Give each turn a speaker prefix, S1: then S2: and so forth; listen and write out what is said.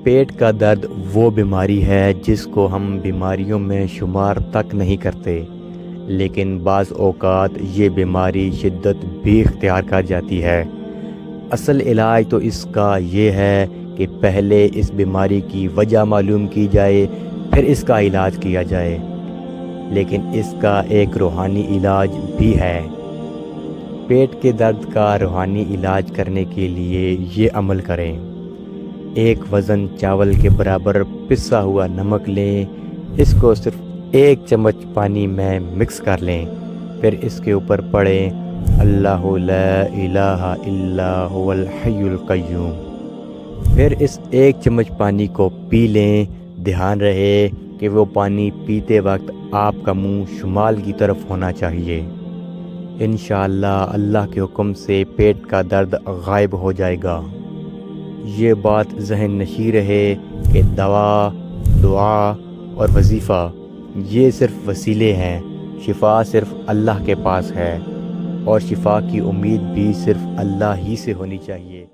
S1: پیٹ کا درد وہ بیماری ہے جس کو ہم بیماریوں میں شمار تک نہیں کرتے، لیکن بعض اوقات یہ بیماری شدت بھی اختیار کر جاتی ہے۔ اصل علاج تو اس کا یہ ہے کہ پہلے اس بیماری کی وجہ معلوم کی جائے، پھر اس کا علاج کیا جائے۔ لیکن اس کا ایک روحانی علاج بھی ہے۔ پیٹ کے درد کا روحانی علاج کرنے کے لیے یہ عمل کریں۔ ایک وزن چاول کے برابر پسا ہوا نمک لیں، اس کو صرف 1 چمچ پانی میں مکس کر لیں، پھر اس کے اوپر پڑھیں اللہ لا الہ الا هو الحی القیوم۔ پھر اس 1 چمچ پانی کو پی لیں۔ دھیان رہے کہ وہ پانی پیتے وقت آپ کا منہ شمال کی طرف ہونا چاہیے۔ انشاءاللہ اللہ کے حکم سے پیٹ کا درد غائب ہو جائے گا۔ یہ بات ذہن نشین رہے کہ دوا، دعا اور وظیفہ یہ صرف وسیلے ہیں، شفا صرف اللہ کے پاس ہے، اور شفا کی امید بھی صرف اللہ ہی سے ہونی چاہیے۔